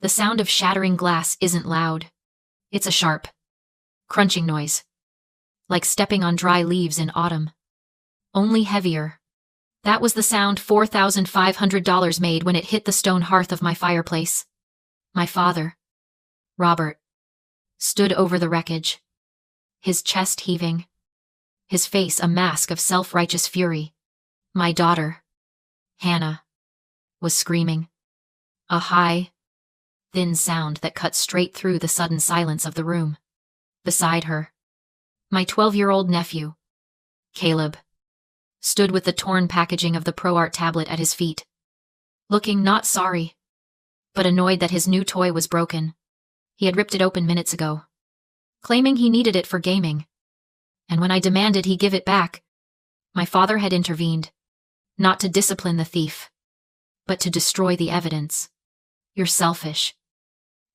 The sound of shattering glass isn't loud. It's a sharp, crunching noise, like stepping on dry leaves in autumn. Only heavier. That was the sound $4,500 made when it hit the stone hearth of my fireplace. My father, Robert, stood over the wreckage, his chest heaving, his face a mask of self-righteous fury. My daughter, Hannah, was screaming. A high, thin sound that cut straight through the sudden silence of the room. Beside her, my 12-year-old nephew, Caleb, stood with the torn packaging of the ProArt tablet at his feet, looking not sorry, but annoyed that his new toy was broken. He had ripped it open minutes ago, claiming he needed it for gaming. And when I demanded he give it back, my father had intervened, not to discipline the thief, but to destroy the evidence. You're selfish.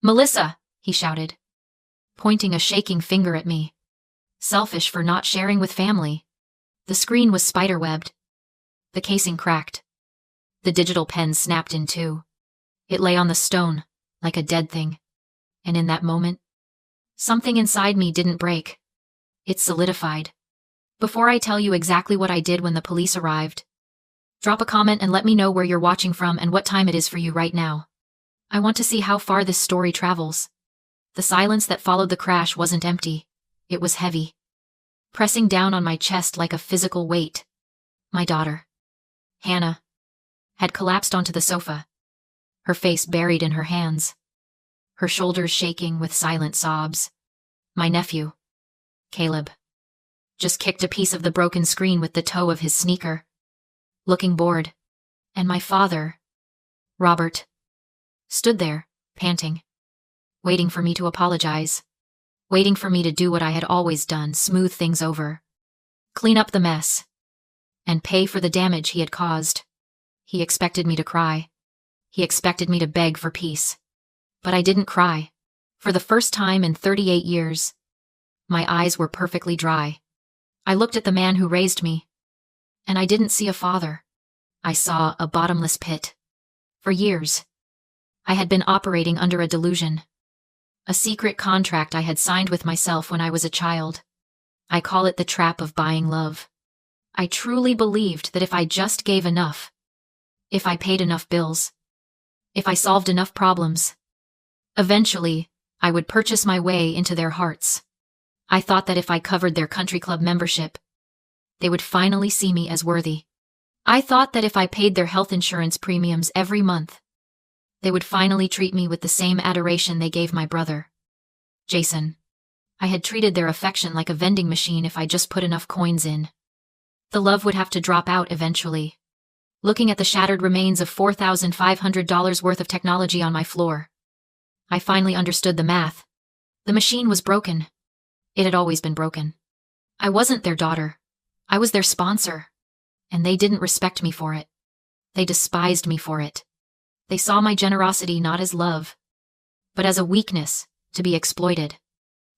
Melissa, he shouted, pointing a shaking finger at me. Selfish for not sharing with family. The screen was spiderwebbed. The casing cracked. The digital pen snapped in two. It lay on the stone, like a dead thing. And in that moment, something inside me didn't break. It solidified. Before I tell you exactly what I did when the police arrived, drop a comment and let me know where you're watching from and what time it is for you right now. I want to see how far this story travels. The silence that followed the crash wasn't empty. It was heavy, pressing down on my chest like a physical weight. My daughter, Hannah, had collapsed onto the sofa, her face buried in her hands, her shoulders shaking with silent sobs. My nephew, Caleb, just kicked a piece of the broken screen with the toe of his sneaker, looking bored. And my father, Robert, stood there, panting, waiting for me to apologize, waiting for me to do what I had always done, smooth things over, clean up the mess, and pay for the damage he had caused. He expected me to cry. He expected me to beg for peace. But I didn't cry. For the first time in 38 years, my eyes were perfectly dry. I looked at the man who raised me, and I didn't see a father. I saw a bottomless pit. For years, I had been operating under a delusion, a secret contract I had signed with myself when I was a child. I call it the trap of buying love. I truly believed that if I just gave enough, if I paid enough bills, if I solved enough problems, eventually, I would purchase my way into their hearts. I thought that if I covered their country club membership, they would finally see me as worthy. I thought that if I paid their health insurance premiums every month, they would finally treat me with the same adoration they gave my brother, Jason. I had treated their affection like a vending machine if I just put enough coins in. The love would have to drop out eventually. Looking at the shattered remains of $4,500 worth of technology on my floor, I finally understood the math. The machine was broken. It had always been broken. I wasn't their daughter. I was their sponsor. And they didn't respect me for it. They despised me for it. They saw my generosity not as love, but as a weakness to be exploited.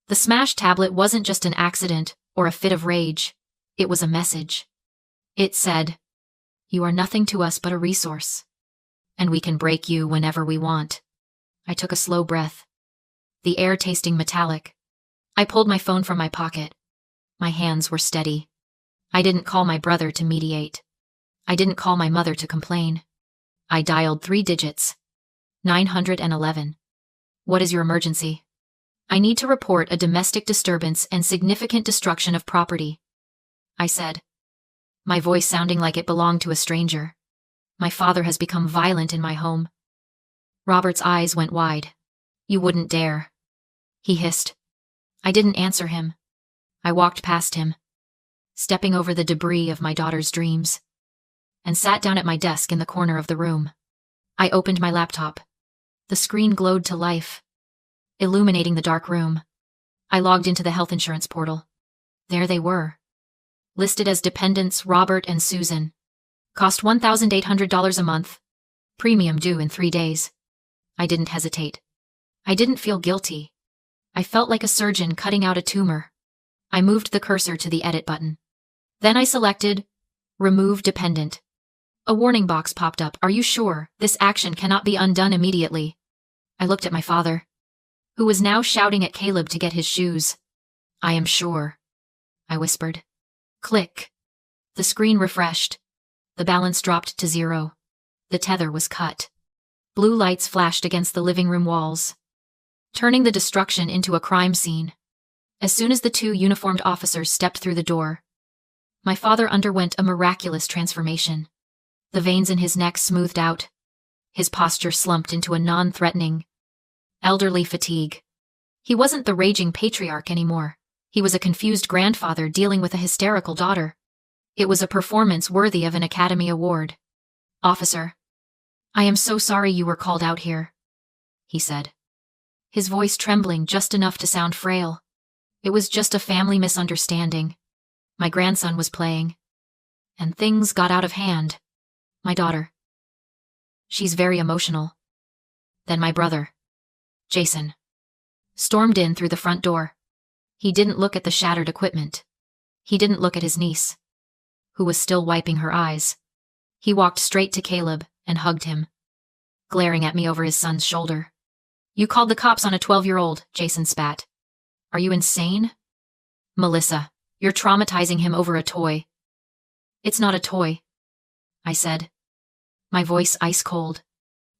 The smashed tablet wasn't just an accident or a fit of rage. It was a message. It said, "You are nothing to us but a resource, and we can break you whenever we want." I took a slow breath, the air tasting metallic. I pulled my phone from my pocket. My hands were steady. I didn't call my brother to mediate. I didn't call my mother to complain. I dialed 3 digits. 911. What is your emergency? I need to report a domestic disturbance and significant destruction of property, I said, my voice sounding like it belonged to a stranger. My father has become violent in my home. Robert's eyes went wide. You wouldn't dare, he hissed. I didn't answer him. I walked past him, stepping over the debris of my daughter's dreams, and sat down at my desk in the corner of the room. I opened my laptop. The screen glowed to life, illuminating the dark room. I logged into the health insurance portal. There they were, listed as dependents Robert and Susan. Cost $1,800 a month. Premium due in 3 days. I didn't hesitate. I didn't feel guilty. I felt like a surgeon cutting out a tumor. I moved the cursor to the edit button. Then I selected Remove Dependent. A warning box popped up. Are you sure this action cannot be undone immediately? I looked at my father, who was now shouting at Caleb to get his shoes. I am sure, I whispered. Click. The screen refreshed. The balance dropped to 0. The tether was cut. Blue lights flashed against the living room walls, turning the destruction into a crime scene. As soon as the 2 uniformed officers stepped through the door, my father underwent a miraculous transformation. The veins in his neck smoothed out. His posture slumped into a non-threatening, elderly fatigue. He wasn't the raging patriarch anymore. He was a confused grandfather dealing with a hysterical daughter. It was a performance worthy of an Academy Award. Officer, I am so sorry you were called out here, he said, his voice trembling just enough to sound frail. It was just a family misunderstanding. My grandson was playing, and things got out of hand. My daughter. She's very emotional. Then my brother, Jason, stormed in through the front door. He didn't look at the shattered equipment. He didn't look at his niece, who was still wiping her eyes. He walked straight to Caleb and hugged him, glaring at me over his son's shoulder. You called the cops on a 12-year-old, Jason spat. Are you insane? Melissa, you're traumatizing him over a toy. It's not a toy, I said, my voice ice cold.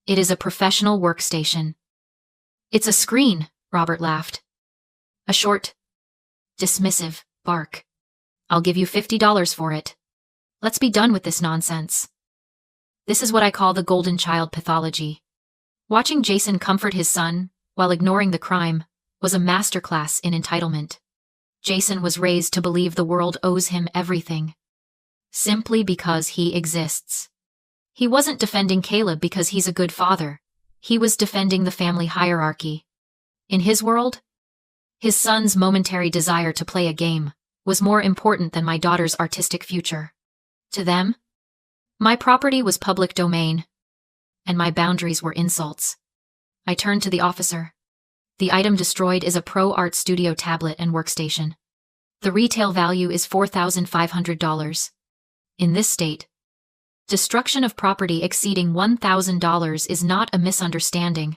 It is a professional workstation. It's a screen, Robert laughed. A short, dismissive bark. I'll give you $50 for it. Let's be done with this nonsense. This is what I call the golden child pathology. Watching Jason comfort his son while ignoring the crime was a masterclass in entitlement. Jason was raised to believe the world owes him everything, simply because he exists. He wasn't defending Caleb because he's a good father. He was defending the family hierarchy. In his world, his son's momentary desire to play a game was more important than my daughter's artistic future. To them, my property was public domain, and my boundaries were insults. I turned to the officer. The item destroyed is a Pro Art Studio tablet and workstation. The retail value is $4,500. In this state, destruction of property exceeding $1,000 is not a misunderstanding.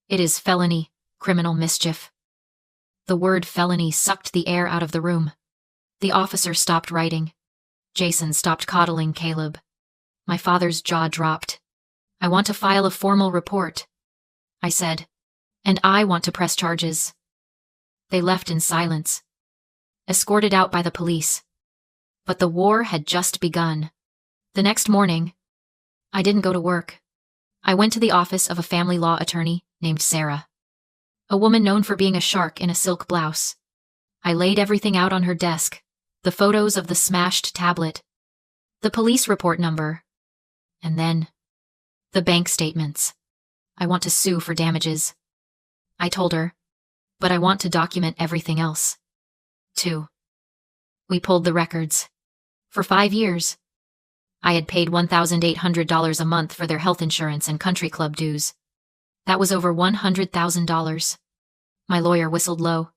It is felony, criminal mischief. The word felony sucked the air out of the room. The officer stopped writing. Jason stopped coddling Caleb. My father's jaw dropped. I want to file a formal report, I said, and I want to press charges. They left in silence, escorted out by the police. But the war had just begun. The next morning, I didn't go to work. I went to the office of a family law attorney named Sarah, a woman known for being a shark in a silk blouse. I laid everything out on her desk, the photos of the smashed tablet, the police report number, and then the bank statements. I want to sue for damages, I told her, but I want to document everything else, too. We pulled the records. For 5 years, I had paid $1,800 a month for their health insurance and country club dues. That was over $100,000. My lawyer whistled low.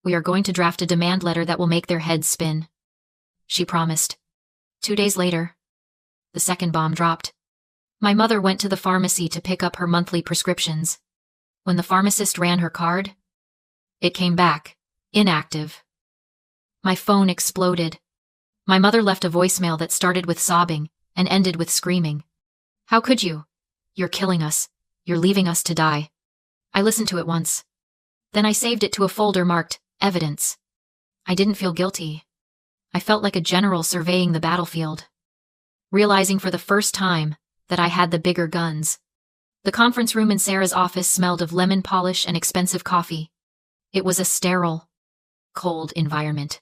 We are going to draft a demand letter that will make their heads spin, she promised. 2 days later, the second bomb dropped. My mother went to the pharmacy to pick up her monthly prescriptions. When the pharmacist ran her card, it came back, inactive. My phone exploded. My mother left a voicemail that started with sobbing and ended with screaming. How could you? You're killing us. You're leaving us to die. I listened to it once. Then I saved it to a folder marked evidence. I didn't feel guilty. I felt like a general surveying the battlefield, realizing for the first time that I had the bigger guns. The conference room in Sarah's office smelled of lemon polish and expensive coffee. It was a sterile, cold environment.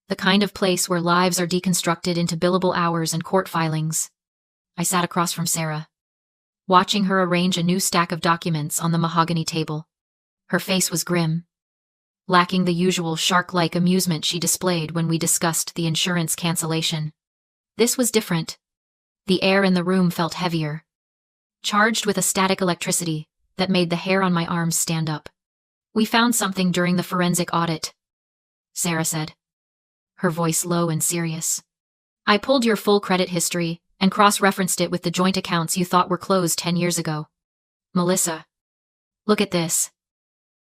The kind of place where lives are deconstructed into billable hours and court filings. I sat across from Sarah, watching her arrange a new stack of documents on the mahogany table. Her face was grim, lacking the usual shark-like amusement she displayed when we discussed the insurance cancellation. This was different. The air in the room felt heavier, charged with a static electricity that made the hair on my arms stand up. We found something during the forensic audit, Sarah said, her voice low and serious. I pulled your full credit history and cross-referenced it with the joint accounts you thought were closed 10 years ago. Melissa, Look at this.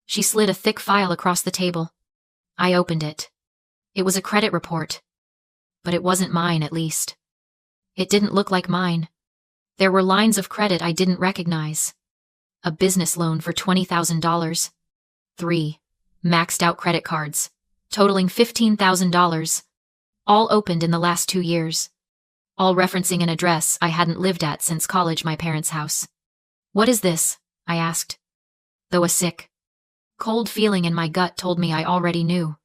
She slid a thick file across the table. I opened it. It was a credit report. But it wasn't mine, at least. It didn't look like mine. There were lines of credit I didn't recognize. A business loan for $20,000. 3 maxed out credit cards, totaling $15,000. All opened in the last 2 years. All referencing an address I hadn't lived at since college, my parents' house. What is this? I asked. Though a sick, cold feeling in my gut told me I already knew.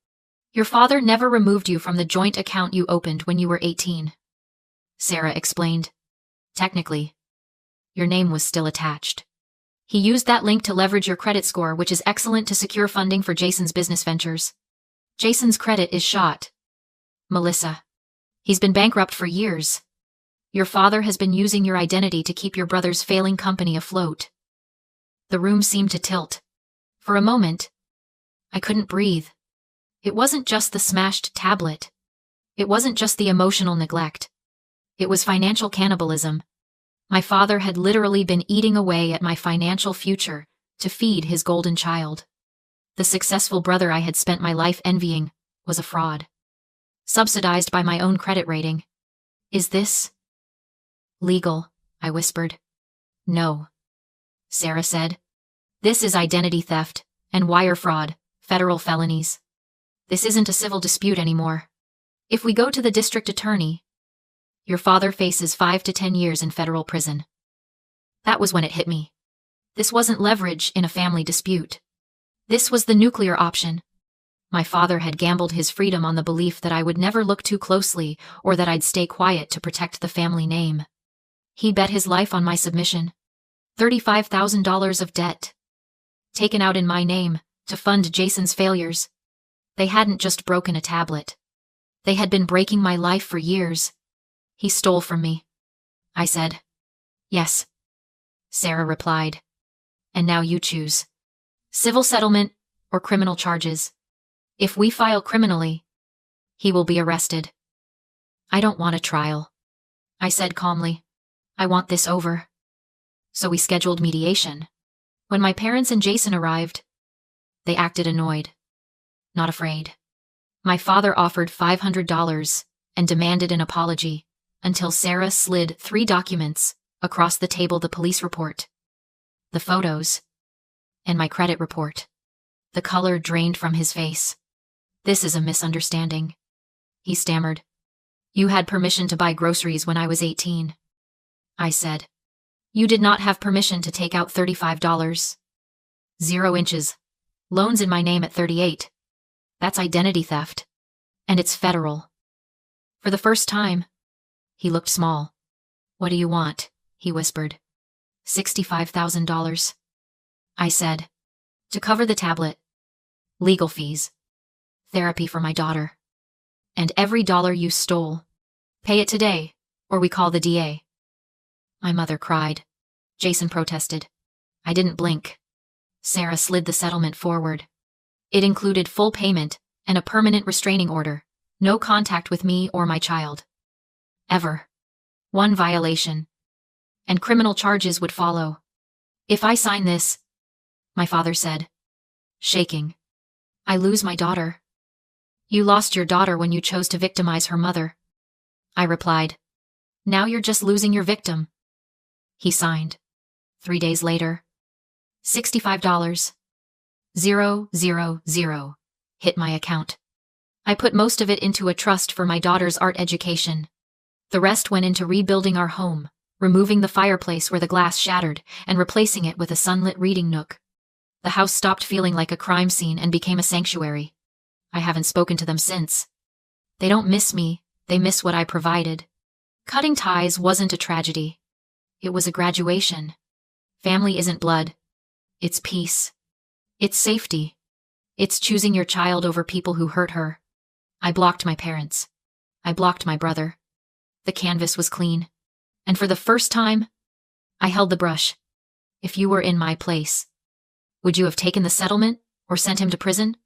Your father never removed you from the joint account you opened when you were 18. Sarah explained. Technically, your name was still attached. He used that link to leverage your credit score, which is excellent to secure funding for Jason's business ventures. Jason's credit is shot. Melissa. He's been bankrupt for years. Your father has been using your identity to keep your brother's failing company afloat. The room seemed to tilt. For a moment, I couldn't breathe. It wasn't just the smashed tablet. It wasn't just the emotional neglect. It was financial cannibalism. My father had literally been eating away at my financial future to feed his golden child. The successful brother I had spent my life envying was a fraud. Subsidized by my own credit rating. Is this legal? I whispered. No, Sarah said. This is identity theft and wire fraud, federal felonies. This isn't a civil dispute anymore. If we go to the district attorney, your father faces 5 to 10 years in federal prison. That was when it hit me. This wasn't leverage in a family dispute. This was the nuclear option. My father had gambled his freedom on the belief that I would never look too closely or that I'd stay quiet to protect the family name. He bet his life on my submission. $35,000 of debt. Taken out in my name to fund Jason's failures. They hadn't just broken a tablet. They had been breaking my life for years. He stole from me. I said. Yes. Sarah replied. And now you choose. Civil settlement or criminal charges. If we file criminally, he will be arrested. I don't want a trial, I said calmly. I want this over. So we scheduled mediation. When my parents and Jason arrived, they acted annoyed, not afraid. My father offered $500 and demanded an apology, until Sarah slid 3 documents across the table: the police report, the photos, and my credit report. The color drained from his face. This is a misunderstanding, he stammered. You had permission to buy groceries when I was 18. I said. You did not have permission to take out $35. 0 inches. Loans in my name at 38. That's identity theft. And it's federal. For the first time, he looked small. What do you want? He whispered. $65,000. I said. To cover the tablet. Legal fees. Therapy for my daughter. And every dollar you stole. Pay it today, or we call the DA. My mother cried. Jason protested. I didn't blink. Sarah slid the settlement forward. It included full payment and a permanent restraining order. No contact with me or my child. Ever. 1 violation. And criminal charges would follow. If I sign this, my father said, shaking, I lose my daughter. You lost your daughter when you chose to victimize her mother. I replied. Now you're just losing your victim. He signed. 3 days later. $65. 000 hit my account. I put most of it into a trust for my daughter's art education. The rest went into rebuilding our home, removing the fireplace where the glass shattered and replacing it with a sunlit reading nook. The house stopped feeling like a crime scene and became a sanctuary. I haven't spoken to them since. They don't miss me, they miss what I provided. Cutting ties wasn't a tragedy. It was a graduation. Family isn't blood. It's peace. It's safety. It's choosing your child over people who hurt her. I blocked my parents. I blocked my brother. The canvas was clean. And for the first time, I held the brush. If you were in my place, would you have taken the settlement or sent him to prison?